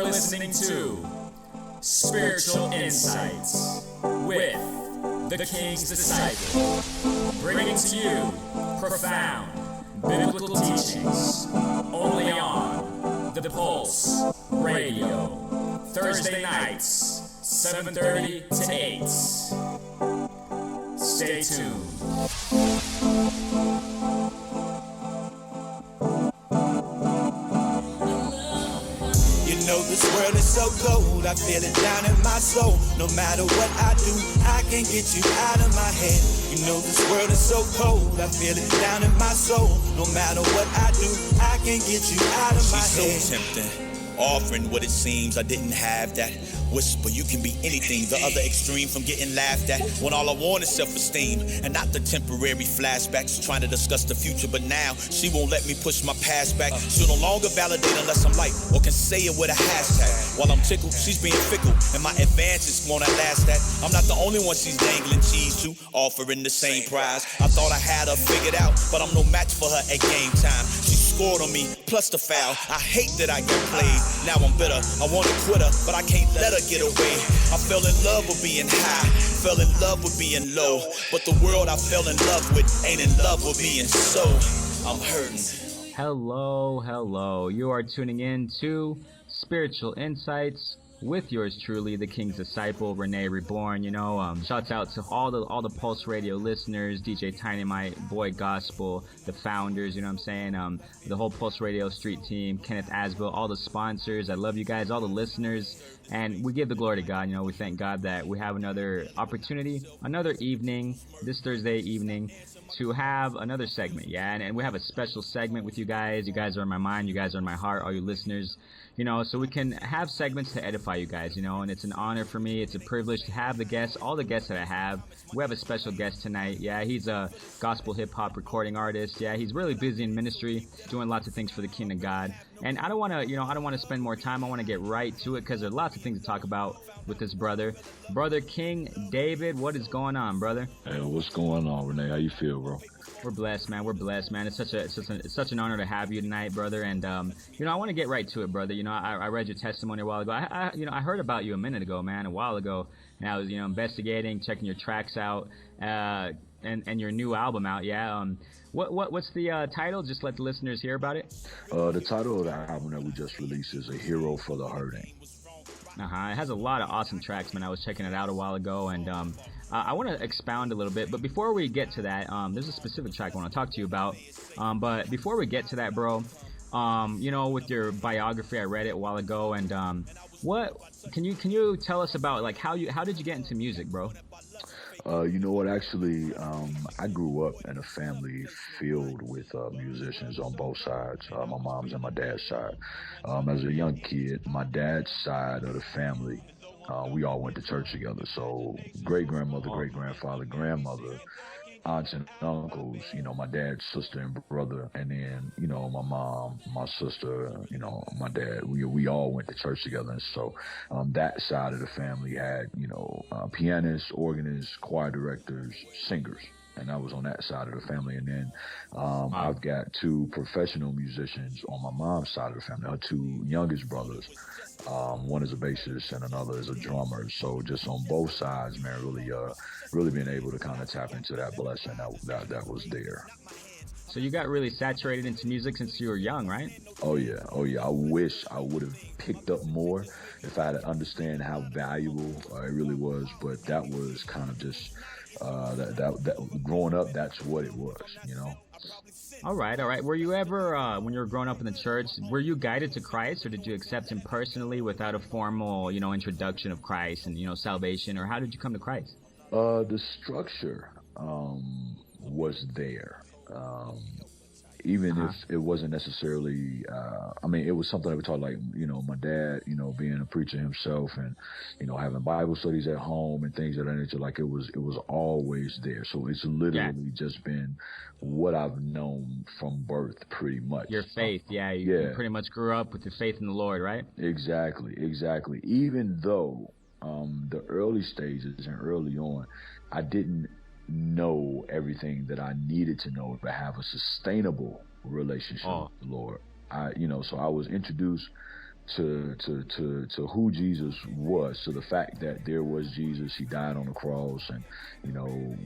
listening to Spiritual Insights with the King's Disciple, bringing to you profound biblical teachings only on The Pulse Radio, Thursday nights, 7:30 to 8. Stay tuned. This world is so cold, I feel it down in my soul. No matter what I do, I can't get you out of my head. You know this world is so cold, I feel it down in my soul. No matter what I do, I can't get you out of my head. She's so tempting, offering what it seems I didn't have. That whisper, you can be anything, the other extreme from getting laughed at. When all I want is self-esteem and not the temporary flashbacks, trying to discuss the future, but now she won't let me push my past back. She'll no longer validate unless I'm light or can say it with a hashtag. While I'm tickled, she's being fickle, and my advances won't last that. I'm not the only one she's dangling cheese to, offering the same prize. I thought I had her figured out, but I'm no match for her at game time. She scored on me, plus the foul. I hate that I got played, now I'm bitter. I want to quit her, but I can't let her get away. I fell in love with being high, fell in love with being low, but the world I fell in love with ain't in love with being so. I'm hurting. Hello. You are tuning in to Spiritual Insights with yours truly, the King's Disciple, Renee Reborn. Shouts out to all the Pulse Radio listeners, DJ Tiny, my boy Gospel, the founders, you know what I'm saying, the whole Pulse Radio street team, Kenneth Asbill, all the sponsors. I love you guys, all the listeners, and we give the glory to God. We thank God that we have another opportunity, another evening, this Thursday evening, to have another segment, and we have a special segment with you guys. You guys are in my mind, you guys are in my heart, all you listeners, so we can have segments to edify you guys, and it's an honor for me, it's a privilege to have all the guests that I have. We have a special guest tonight. He's a gospel hip-hop recording artist. He's really busy in ministry, doing lots of things for the kingdom of God. And I don't want to spend more time. I want to get right to it because there's lots of things to talk about with this brother King David. What is going on, brother? Hey, what's going on, Renee? How you feel, bro? We're blessed, man. It's such an honor to have you tonight, brother. And I want to get right to it, brother. I read your testimony a while ago. I heard about you a minute ago, man, a while ago. And I was investigating, checking your tracks out, and your new album out. What's the title? Just let the listeners hear about it. The title of the album that we just released is A Hero for the Hurting. It has a lot of awesome tracks, man. I was checking it out a while ago, and I want to expound a little bit. But before we get to that, there's a specific track I want to talk to you about. But before we get to that, bro, with your biography, I read it a while ago, and what can you tell us about how did you get into music, bro? Actually, I grew up in a family filled with musicians on both sides, my mom's and my dad's side. As a young kid, my dad's side of the family, we all went to church together. So great-grandmother, great-grandfather, grandmother, aunts and uncles, my dad's sister and brother, and then, my mom, my sister, my dad, we all went to church together. And so that side of the family had, pianists, organists, choir directors, singers. And I was on that side of the family. And then I've got two professional musicians on my mom's side of the family, her two youngest brothers. One is a bassist and another is a drummer. So just on both sides, man, really being able to kind of tap into that blessing that was there. So you got really saturated into music since you were young, right? Oh yeah. I wish I would have picked up more if I had to understand how valuable it really was. But that was kind of just that growing up, that's what it was, All right. Were you ever, when you were growing up in the church, were you guided to Christ, or did you accept him personally without a formal, introduction of Christ and, salvation, or how did you come to Christ? The structure was there. Even if it wasn't necessarily, it was something that we taught, my dad, being a preacher himself and, having Bible studies at home and things of that nature, it was always there. So it's literally just been what I've known from birth, pretty much. Your faith, you pretty much grew up with your faith in the Lord, right? Exactly. Even though the early stages and early on, I didn't know everything that I needed to know to have a sustainable relationship with the Lord. So I was introduced to who Jesus was, to the fact that there was Jesus, he died on the cross, and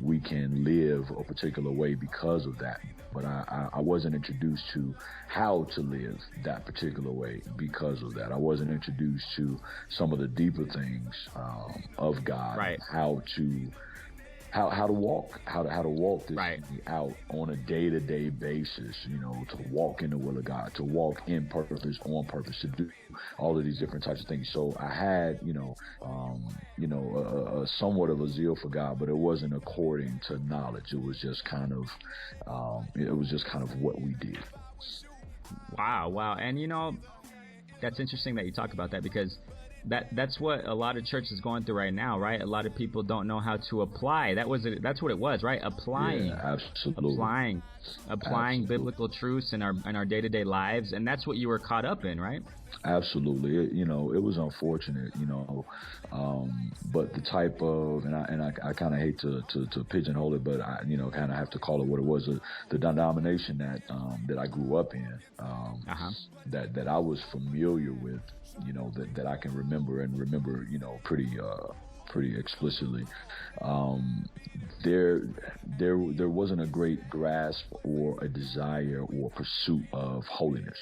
we can live a particular way because of that. But I wasn't introduced to how to live that particular way because of that. I wasn't introduced to some of the deeper things of God, right? How to walk this right. thing out on a day-to-day basis, to walk in the will of God, to walk in purpose, on purpose, to do all of these different types of things. So I had, a somewhat of a zeal for God, but it wasn't according to knowledge. It was just kind of what we did. Wow. And that's interesting that you talk about that, because that's what a lot of churches going through right now, right? A lot of people don't know how to apply. That's what it was, right? Applying, yeah, absolutely. applying Absolutely. biblical truths in our day-to-day lives, and that's what you were caught up in, right? Absolutely. It was unfortunate, but the type of, and I kind of hate to pigeonhole it, but I, kind of have to call it what it was, the denomination that I grew up in, that I was familiar with, that I can remember pretty explicitly. There wasn't a great grasp or a desire or pursuit of holiness.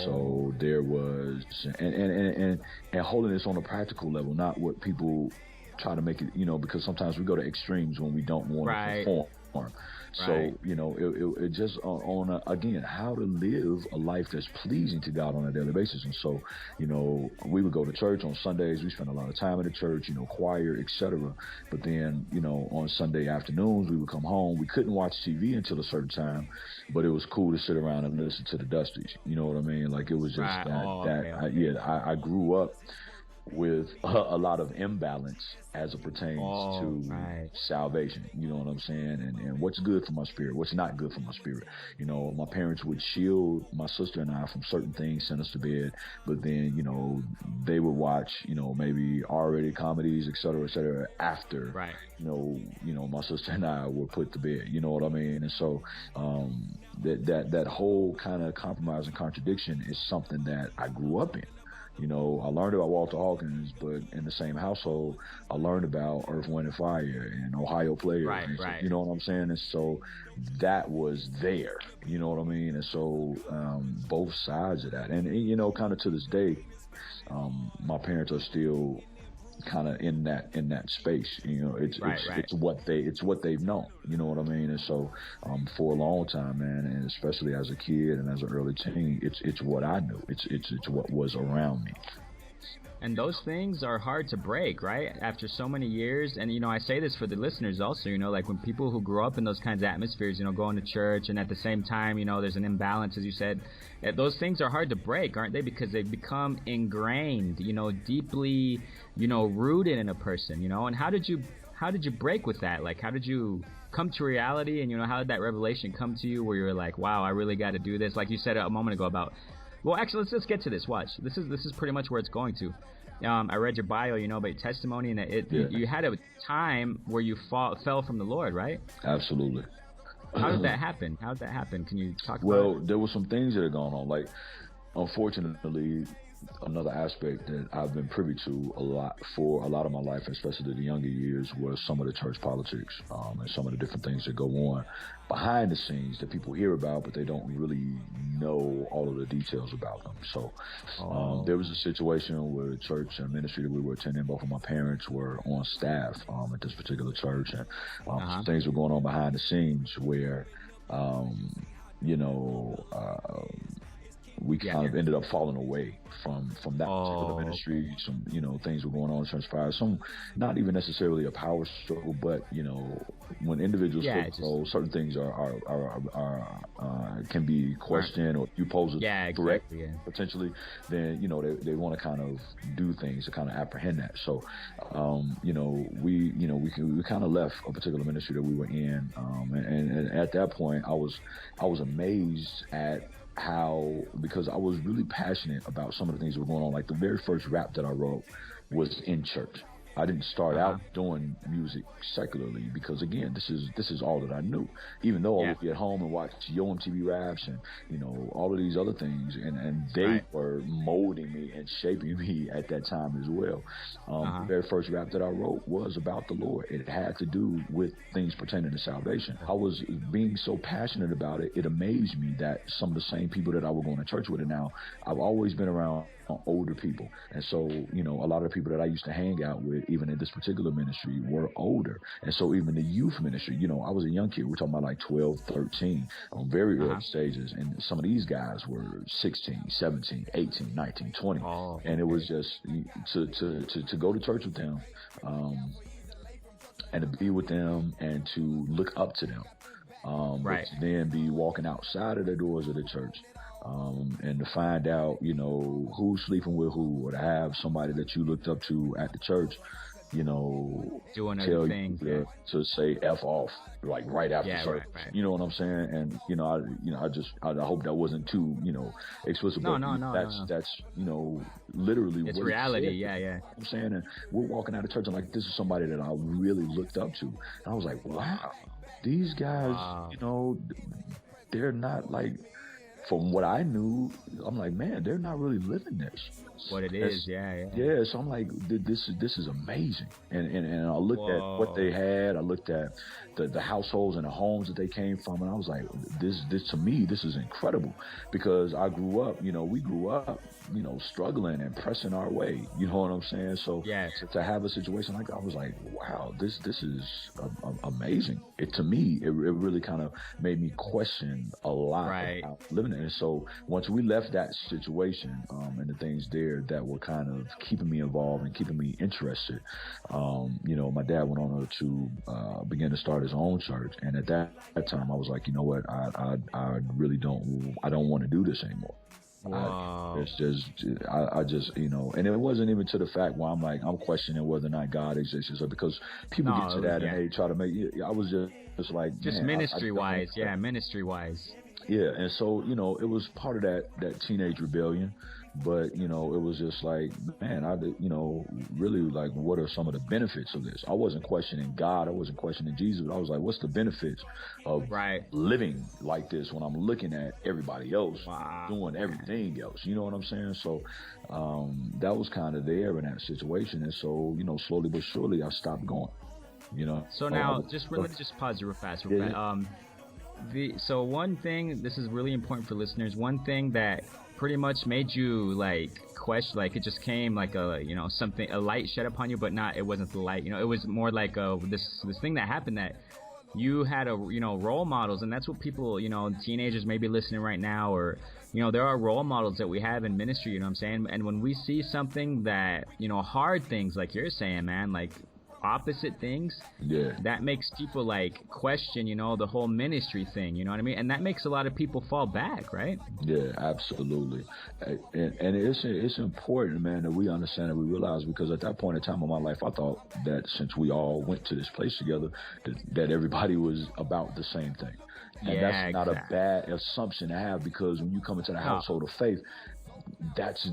So there was, and holiness on a practical level, not what people try to make it, because sometimes we go to extremes when we don't want to perform. So, it just again, how to live a life that's pleasing to God on a daily basis. And so, we would go to church on Sundays. We spent a lot of time in the church, choir, etc. But then, on Sunday afternoons, we would come home. We couldn't watch TV until a certain time, but it was cool to sit around and listen to the Dusties. You know what I mean? Like, it was just I grew up with a lot of imbalance as it pertains to salvation. You know what I'm saying? And what's good for my spirit, what's not good for my spirit. My parents would shield my sister and I from certain things, send us to bed, but then, they would watch, maybe R-rated comedies, et cetera, after, my sister and I were put to bed. You know what I mean? And so that whole kind of compromise and contradiction is something that I grew up in. I learned about Walter Hawkins, but in the same household, I learned about Earth, Wind, and Fire and Ohio Players. Right. You know what I'm saying? And so that was there. You know what I mean? And so both sides of that. And kind of to this day, my parents are still kind of in that space. It's what they've known. You know what I mean? And so for a long time, man, and especially as a kid and as an early teen, it's what I knew. It's what was around me. And those things are hard to break, right? After so many years. And, I say this for the listeners also, like when people who grow up in those kinds of atmospheres, going to church, and at the same time, there's an imbalance, as you said, those things are hard to break, aren't they? Because they've become ingrained, deeply, rooted in a person, and how did you break with that? Like, how did you come to reality? And, how did that revelation come to you where you're like, wow, I really got to do this? Like you said a moment ago about, well, actually, let's get to this. Watch. This is pretty much where it's going to. I read your bio, about your testimony, and that you had a time where you fell from the Lord, right? Absolutely. How did that happen? Can you talk about it? Well, there were some things that had gone on. Like, unfortunately, another aspect that I've been privy to a lot for a lot of my life, especially the younger years, was some of the church politics and some of the different things that go on behind the scenes that people hear about, but they don't really know all of the details about them. So there was a situation where the church and ministry that we were attending, both of my parents were on staff at this particular church, and some things were going on behind the scenes where we kind of ended up falling away from that particular ministry. Some, things were going on, transpired. Some, not even necessarily a power struggle, but, when individuals feel control, certain things can be questioned, or you pose a threat, potentially, then, they want to kind of do things to kind of apprehend that. So, we kind of left a particular ministry that we were in. And at that point, I was amazed at because I was really passionate about some of the things that were going on. Like, the very first rap that I wrote was in church. I didn't start out doing music secularly because, again, this is all that I knew. Even though I would be at home and watch Yo MTV Raps and, you know, all of these other things, and they were molding me and shaping me at that time as well. The very first rap that I wrote was about the Lord. It had to do with things pertaining to salvation. I was being so passionate about it, it amazed me that some of the same people that I was going to church with, and now I've always been around older people, and so, you know, a lot of the people that I used to hang out with, even in this particular ministry, were older. And so even the youth ministry, you know, I was a young kid. We're talking about like 12, 13 on very early stages, and some of these guys were 16, 17, 18, 19, 20. And it was just to go to church with them, and to be with them and to look up to them, but to then be walking outside of the doors of the church, and to find out, you know, who's sleeping with who, or to have somebody that you looked up to at the church, you know, doing tell things, you to say F off, like right after service. You know what I'm saying? And, you know, I hope that wasn't too, you know, explicit. No. That's, you know, literally it's what reality. It said. Yeah. I'm saying, and we're walking out of church and like, this is somebody that I really looked up to. And I was like, wow, these guys, you know, they're not like, from what I knew, I'm like, man, they're not really living this. What it is, yeah. So I'm like, this is amazing. And I looked at what they had. I looked at the households and the homes that they came from, and I was like, this to me, this is incredible, because I grew up, you know, we grew up, you know, struggling and pressing our way. You know what I'm saying? So to have a situation like that, I was like, wow, this is amazing. To me, it really kind of made me question a lot about living it. And so once we left that situation, and the things there that were kind of keeping me involved and keeping me interested, you know, my dad went on to begin to start his own church. And at that time, I was like, you know what, I really don't want to do this anymore. Wow. I just, you know, and it wasn't even to the fact where I'm questioning whether or not God exists, or because people get to that and they try to make it. I was just like, ministry wise. Yeah, and so, you know, it was part of that teenage rebellion, but, you know, it was just like, man, you know, really, like, what are some of the benefits of this? I wasn't questioning God, I wasn't questioning Jesus, but I was like, what's the benefits of living like this when I'm looking at everybody else doing everything else? You know what I'm saying? So that was kind of there in that situation, and so, you know, slowly but surely, I stopped going. You know. So now, let me just pause you real fast. So one thing, this is really important for listeners, one thing that pretty much made you like question, like it just came like a, you know, something, a light shed upon you, but it wasn't the light, you know, it was more like this thing that happened, that you had you know, role models. And that's what people, you know, teenagers maybe listening right now, or, you know, there are role models that we have in ministry, you know what I'm saying? And when we see something that, you know, hard things, like you're saying, man, like opposite things, that makes people like question, you know, the whole ministry thing, you know what I mean? And that makes a lot of people fall back, right? Yeah, absolutely. And it's important, man, that we understand and we realize, because at that point in time in my life, I thought that since we all went to this place together, that everybody was about the same thing. And that's not a bad assumption to have, because when you come into the household of faith, that's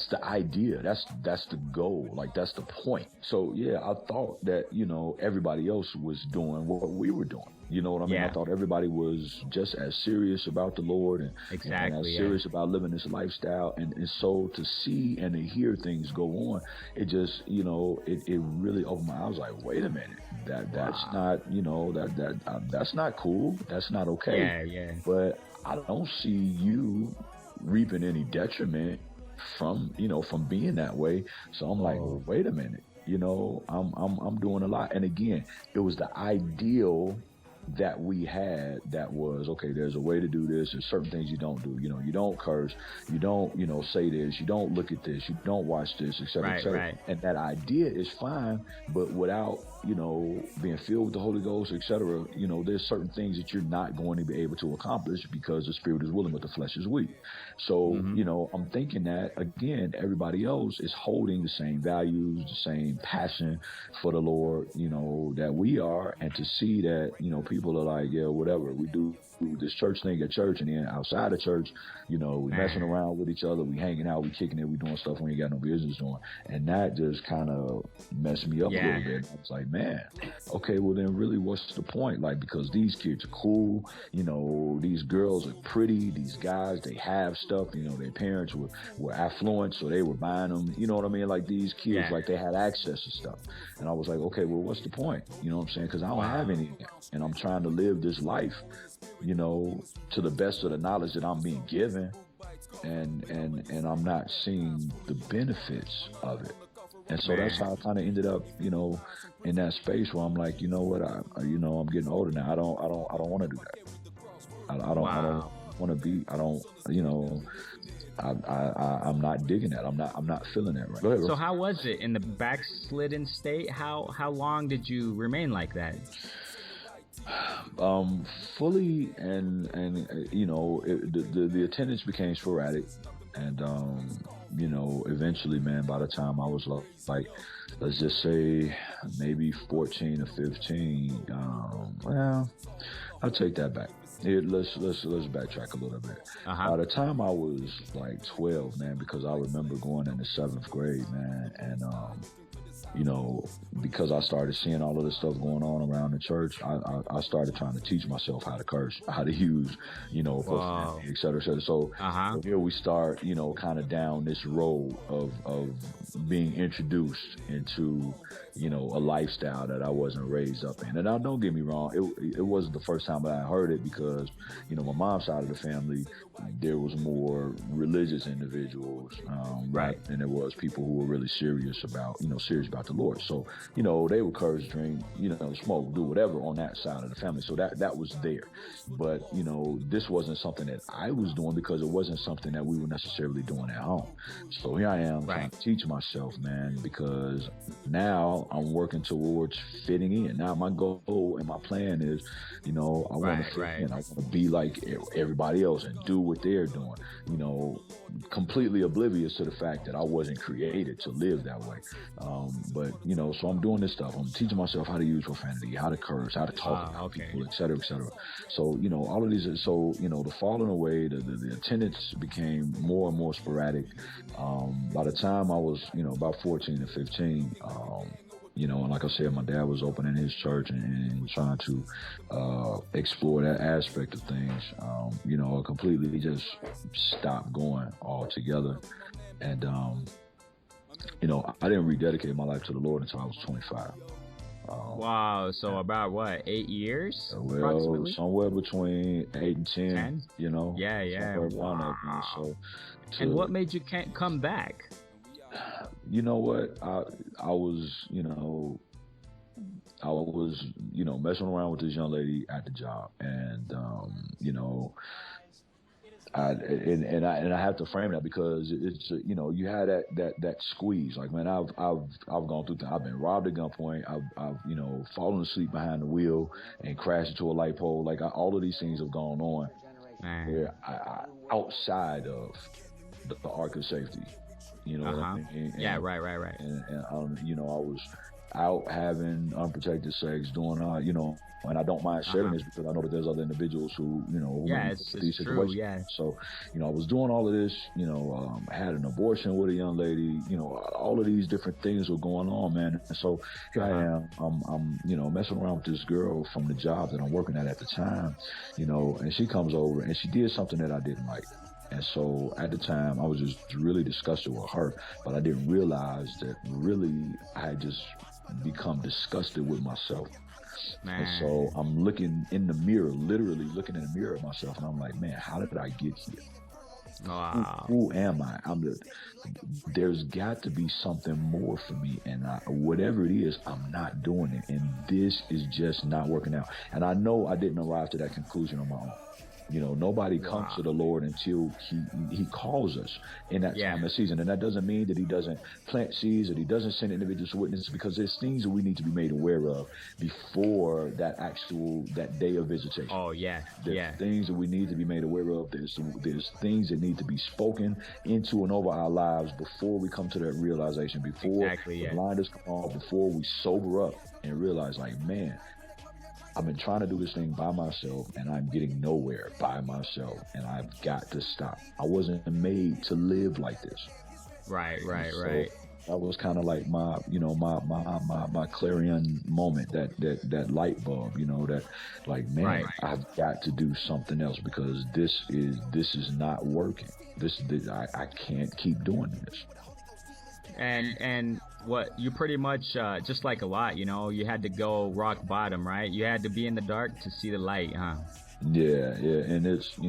the idea, that's the goal, like that's the point. So yeah, I thought that, you know, everybody else was doing what we were doing. You know what I mean? I thought everybody was just as serious about the Lord and as serious about living this lifestyle. And so to see and to hear things go on, it just, you know, it really opened my eyes. I was like, wait a minute, that's not, you know, that's not cool. That's not okay. Yeah. But I don't see you reaping any detriment from, you know, from being that way. So I'm like, well, wait a minute, you know, I'm doing a lot. And again, it was the ideal that we had, that was, okay, there's a way to do this. There's certain things you don't do. You know, you don't curse, you don't, you know, say this, you don't look at this, you don't watch this, et cetera, et cetera. And that idea is fine, but without, you know, being filled with the Holy Ghost, et cetera, you know, there's certain things that you're not going to be able to accomplish, because the spirit is willing but the flesh is weak. So, you know, I'm thinking that, again, everybody else is holding the same values, the same passion for the Lord, you know, that we are. And to see that, you know, people are like, yeah, whatever, we do this church thing at church, and then outside of church, we messing around with each other, we hanging out, we kicking it, we doing stuff we ain't got no business doing. And that just kind of messed me up a little bit. I was like, man, okay, well then really what's the point? Like, because these kids are cool, these girls are pretty, these guys, they have stuff, their parents were affluent, so they were buying them, you know what I mean? Like these kids, like they had access to stuff. And I was like, okay, well what's the point? You know what I'm saying? Because I don't have any, and I'm trying to live this life, to the best of the knowledge that I'm being given, and I'm not seeing the benefits of it. And so that's how I kind of ended up, in that space where I'm like, you know what, I'm getting older now. I don't want to do that. I don't want to be. I'm not digging that. I'm not feeling that right. Go ahead, so how was it in the backslidden state? How long did you remain like that? Fully, and the attendance became sporadic, and eventually, man, by the time I was like, let's just say maybe 14 or 15, well, I'll take that back. Let's backtrack a little bit. By the time I was like 12, man, because I remember going into 7th grade, man, and because I started seeing all of this stuff going on around the church, I started trying to teach myself how to curse, how to use, et cetera, et cetera. So here we start, kind of down this road of being introduced into, a lifestyle that I wasn't raised up in. And now, don't get me wrong, it wasn't the first time that I heard it, because, my mom's side of the family, there was more religious individuals, right? And there was people who were really serious about the Lord. So, they would curse, drink, smoke, do whatever on that side of the family. So that was there. But, this wasn't something that I was doing, because it wasn't something that we were necessarily doing at home. So here I am trying to teach myself, man, because now I'm working towards fitting in. Now my goal and my plan is, I want to fit in. I want to be like everybody else and do what they're doing, completely oblivious to the fact that I wasn't created to live that way. But, so I'm doing this stuff. I'm teaching myself how to use profanity, how to curse, how to talk about people, et cetera, et cetera. So, all of these, the falling away, the attendance became more and more sporadic. By the time I was, about 14 or 15, and like I said, my dad was opening his church and trying to explore that aspect of things. I completely just stopped going altogether. And, I didn't rededicate my life to the Lord until I was 25. Wow, so about what, 8 years? Well, approximately? Somewhere between 8 and 10, 10? Yeah. Wow. And what made you can't come back? You know what? I was messing around with this young lady at the job, and I have to frame that because it's you had that squeeze. Like, man, I've gone through things. I've been robbed at gunpoint. I've fallen asleep behind the wheel and crashed into a light pole. Like, all of these things have gone on where I outside of the arc of safety. You know what I mean? And, right. And I was out having unprotected sex, doing and I don't mind sharing this because I know that there's other individuals who it's these situations. true, yeah. So I was doing all of this, I had an abortion with a young lady, all of these different things were going on, man. And so here I am, I'm messing around with this girl from the job that I'm working at the time, and she comes over and she did something that I didn't like. And so at the time, I was just really disgusted with her, but I didn't realize that really I had just become disgusted with myself. Man. And so I'm looking in the mirror, literally looking in the mirror at myself, and I'm like, man, how did I get here? Wow. Who am I? There's got to be something more for me, and whatever it is, I'm not doing it, and this is just not working out. And I know I didn't arrive to that conclusion on my own. Nobody comes to the Lord until he calls us in that time of season. And that doesn't mean that he doesn't plant seeds, that he doesn't send individuals to witness, because there's things that we need to be made aware of before that day of visitation. Oh, yeah. There's things that we need to be made aware of. There's things that need to be spoken into and over our lives before we come to that realization, before the blinders come off, before we sober up and realize, like, man, I've been trying to do this thing by myself, and I'm getting nowhere by myself, and I've got to stop. I wasn't made to live like this. Right. That was kind of like my, my clarion moment, that light bulb, that, like, man, Right. I've got to do something else, because this is not working. I can't keep doing this. And what you pretty much just like a lot, you had to go rock bottom, right? You had to be in the dark to see the light, huh? Yeah, and it's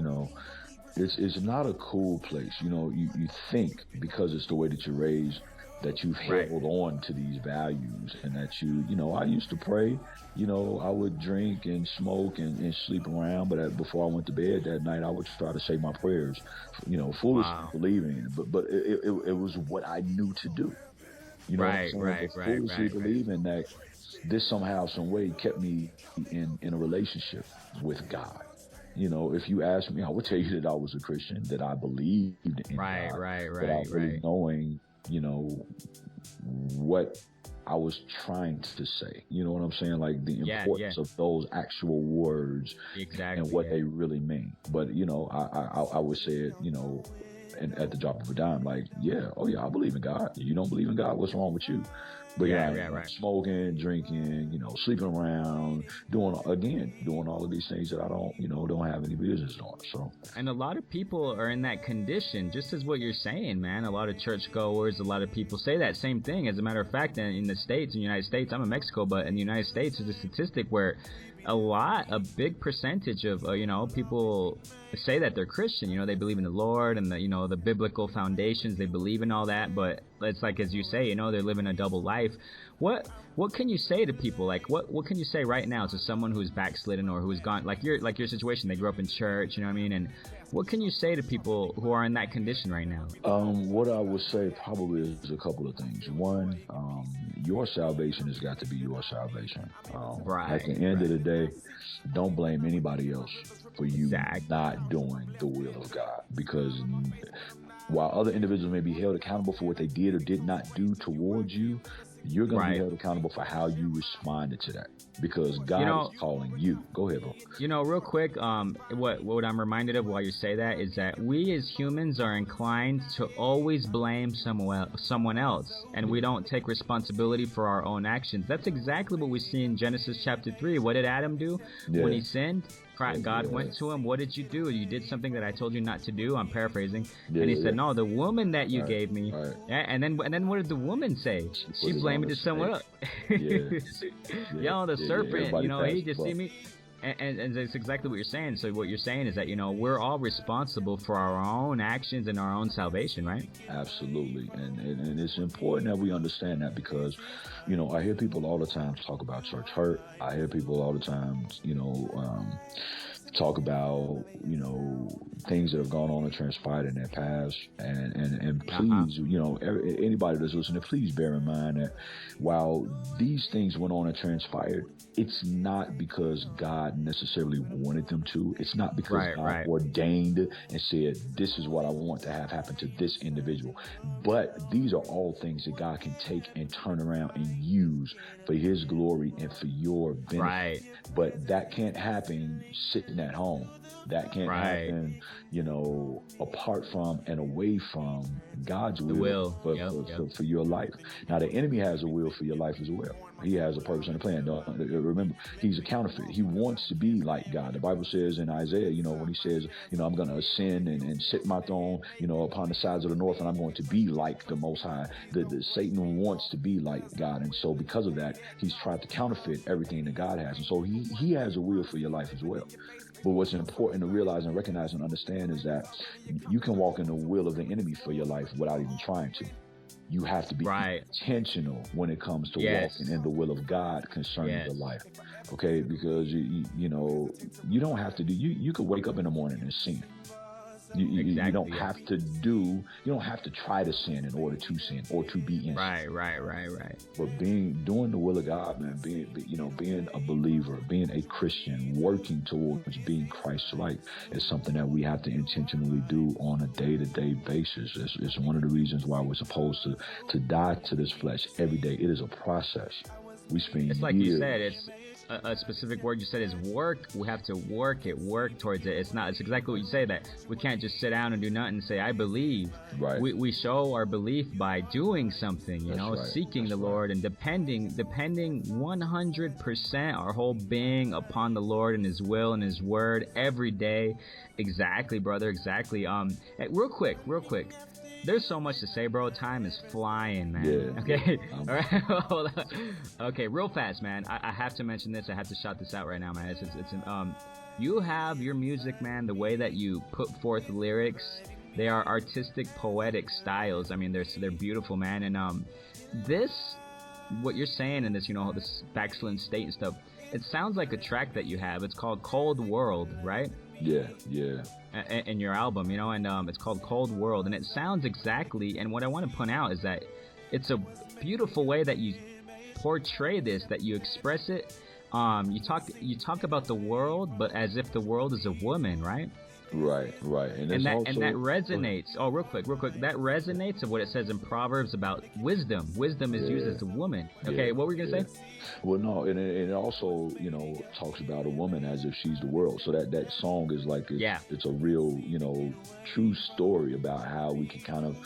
it's not a cool place. You think, because it's the way that you're raised, that you've held on to these values, and that I used to pray, I would drink and smoke and sleep around, but before I went to bed that night, I would try to say my prayers, foolishly believing, but it was what I knew to do. Right. Foolishly believing that this somehow, some way kept me in a relationship with God. If you ask me, I would tell you that I was a Christian, that I believed in God, without really knowing, what I was trying to say. You know what I'm saying? Like the importance of those actual words and what they really mean. But, I would say it, and at the drop of a dime, like, I believe in God. You don't believe in God, what's wrong with you? But smoking, drinking, sleeping around, doing all of these things that I don't have any business doing. So, and a lot of people are in that condition, just as what you're saying, man. A lot of churchgoers, a lot of people say that same thing. As a matter of fact, in the States, in the United States, I'm in Mexico, but in the United States, there's a statistic where a big percentage of people say that they're Christian. They believe in the Lord and the biblical foundations. They believe in all that, but it's like, as you say, they're living a double life. What can you say to people? Like, what can you say right now to someone who's backslidden or who's gone, like your situation? They grew up in church, you know what I mean? And what can you say to people who are in that condition right now? What I would say probably is a couple of things. One, your salvation has got to be your salvation. At the end of the day, don't blame anybody else for you not doing the will of God, because while other individuals may be held accountable for what they did or did not do towards you, you're going to be held accountable for how you responded to that, because God is calling you. Go ahead, bro. Real quick, what I'm reminded of while you say that is that we as humans are inclined to always blame someone else, and we don't take responsibility for our own actions. That's exactly what we see in Genesis chapter 3. What did Adam do when he sinned? God went to him. What did you do? You did something that I told you not to do. I'm paraphrasing. And he said, no, the woman that you gave me. And then what did the woman say? She blamed it to someone else. The serpent, he deceived me. And that's exactly what you're saying. So what you're saying is that, we're all responsible for our own actions and our own salvation, right? Absolutely. And it's important that we understand that, because, I hear people all the time talk about church hurt. I hear people all the time, talk about, things that have gone on and transpired in their past. And please, anybody that's listening, please bear in mind that while these things went on and transpired, it's not because God necessarily wanted them to. It's not because God ordained and said, this is what I want to have happen to this individual. But these are all things that God can take and turn around and use for his glory and for your benefit. Right. But that can't happen sitting at home. That can't happen, apart from and away from God's will for your life. Now, the enemy has a will for your life as well. He has a purpose and a plan. Remember, he's a counterfeit. He wants to be like God. The Bible says in Isaiah, when he says, I'm going to ascend and sit my throne, upon the sides of the north, and I'm going to be like the Most High. The Satan wants to be like God. And so because of that, he's tried to counterfeit everything that God has. And so he has a will for your life as well. But what's important to realize and recognize and understand is that you can walk in the will of the enemy for your life without even trying to. You have to be intentional when it comes to walking in the will of God concerning your life. Okay? Because, you don't have to you could wake up in the morning and sin. You don't have to you don't have to try to sin in order to sin or to be in sin. Right. But doing the will of God, man, being a believer, being a Christian, working towards being Christ-like is something that we have to intentionally do on a day-to-day basis. It's one of the reasons why we're supposed to die to this flesh every day. It is a process. We spend It's like years. You said, it's a specific word you said is work. We have to work towards it. It's exactly what you say, that we can't just sit down and do nothing and say, I believe. Right. We show our belief by doing something, seeking the Lord and depending 100% our whole being upon the Lord and His will and His word every day. Exactly, brother. Exactly. Hey, real quick. There's so much to say, bro. Time is flying, man. Yeah. Okay. All right. Hold on. Okay. Real fast, man. I have to mention this. I have to shout this out right now, man. You have your music, man. The way that you put forth lyrics, they are artistic, poetic styles. I mean, they're beautiful, man. And what you're saying in this, this backslidden state and stuff, it sounds like a track that you have. It's called Cold World, right? Yeah. In your album, and it's called Cold World, and it sounds exactly, and what I want to point out is that it's a beautiful way that you portray this, that you express it. You talk about the world, but as if the world is a woman, right? Right. And that resonates. Oh, real quick. That resonates of what it says in Proverbs about wisdom. Wisdom is used as a woman. Okay, what were you gonna say? Well, no, and it also, talks about a woman as if she's the world. So that song is like, it's a real, true story about how we can kind of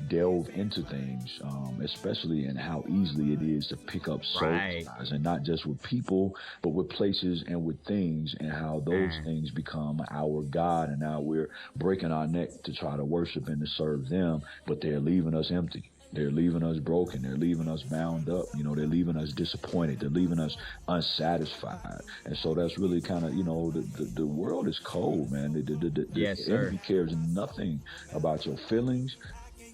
delve into things, especially in how easily it is to pick up soul ties, and not just with people, but with places and with things, and how those things become our God, and now we're breaking our neck to try to worship and to serve them, but they're leaving us empty. They're leaving us broken. They're leaving us bound up. They're leaving us disappointed. They're leaving us unsatisfied. And so that's really kind of, the world is cold, man. The enemy cares nothing about your feelings.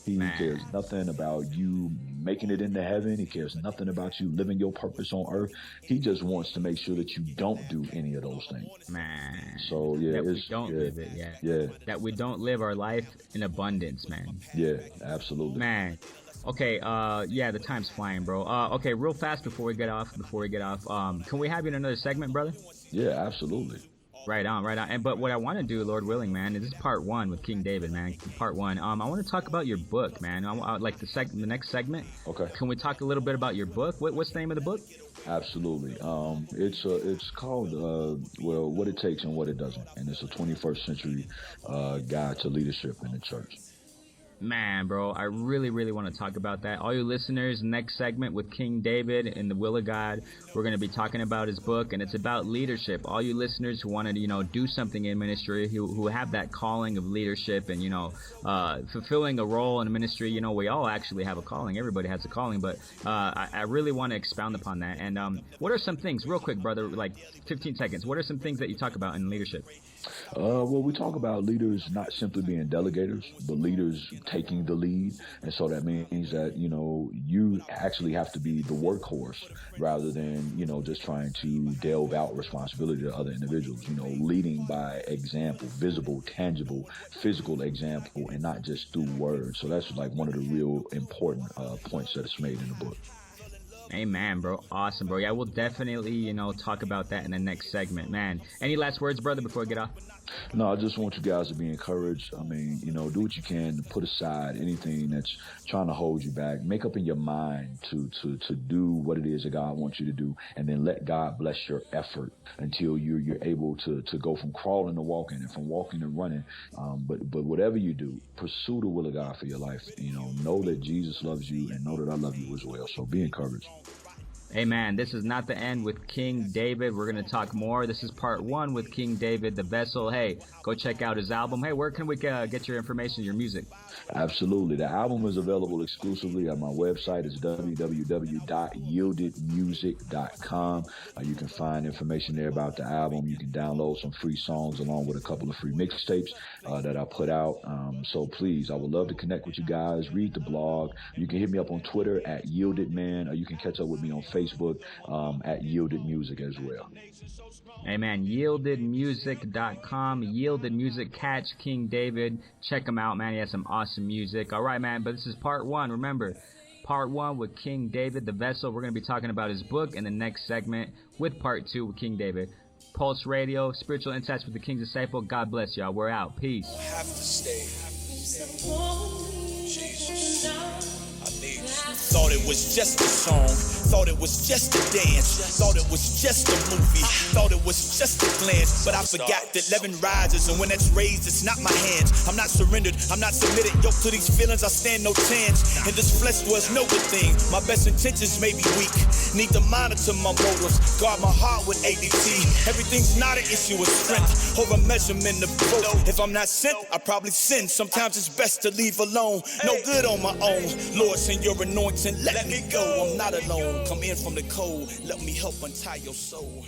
He cares nothing about you making it into heaven. He cares nothing about you living your purpose on earth. He just wants to make sure that you don't do any of those things. Man. So, that we don't live it, that we don't live our life in abundance, man. Yeah, absolutely. Man. Okay, the time's flying, bro. Okay, real fast before we get off, can we have you in another segment, brother? Yeah, absolutely. Right on. But what I want to do, Lord willing, man, is this is part 1 with King David, man. Part 1. I want to talk about your book, man. I like the next segment. Okay. Can we talk a little bit about your book? What's the name of the book? Absolutely. It's called What It Takes and What It Doesn't, and it's a 21st century guide to leadership in the church. Man, bro, I really, really want to talk about that. All you listeners, next segment with King David and the Will of God, we're going to be talking about his book, and it's about leadership. All you listeners who want to, do something in ministry, who have that calling of leadership and, fulfilling a role in a ministry. We all actually have a calling. Everybody has a calling, but I really want to expound upon that. And what are some things, real quick, brother, like 15 seconds, what are some things that you talk about in leadership? Well, we talk about leaders not simply being delegators, but leaders taking the lead. And so that means that, you actually have to be the workhorse rather than, just trying to delve out responsibility to other individuals, leading by example, visible, tangible, physical example, and not just through words. So that's like one of the real important points that's made in the book. Amen, bro. Awesome, bro. Yeah, we'll definitely, talk about that in the next segment, man. Any last words, brother, before we get off? No, I just want you guys to be encouraged. I mean, do what you can to put aside anything that's trying to hold you back. Make up in your mind to do what it is that God wants you to do, and then let God bless your effort until you're able to go from crawling to walking and from walking to running. But whatever you do, pursue the will of God for your life. Know that Jesus loves you, and know that I love you as well. So be encouraged. Amen. This is not the end with King David. We're going to talk more. This is part 1 with King David, the vessel. Hey, go check out his album. Hey, where can we get your information, your music? Absolutely. The album is available exclusively on my website. It's www.yieldedmusic.com. You can find information there about the album. You can download some free songs along with a couple of free mixtapes that I put out. So please, I would love to connect with you guys. Read the blog. You can hit me up on Twitter at YieldedMan, or you can catch up with me on Facebook at Yielded Music as well. Amen. YieldedMusic.com. Yielded Music. Catch King David. Check him out, man. He has some awesome music. All right, man. But this is part 1. Remember, part 1 with King David, the vessel. We're going to be talking about his book in the next segment with part 2 with King David. Pulse Radio, Spiritual Insights with the King's Disciple. God bless y'all. We're out. Peace. I have to stay. Jesus, I need you. Thought it was just a song. Thought it was just a dance, thought it was just a movie, thought it was just a glance. But I forgot that 11 rises, and when that's raised, it's not my hands. I'm not surrendered, I'm not submitted. Yo, to these feelings, I stand no chance. And this flesh was no good thing. My best intentions may be weak. Need to monitor my motives, guard my heart with ADT. Everything's not an issue of strength, over measurement of growth. If I'm not sent, I probably sin. Sometimes it's best to leave alone. No good on my own. Lord, send your anointing, let me go. I'm not alone. Come in from the cold, let me help untie your soul.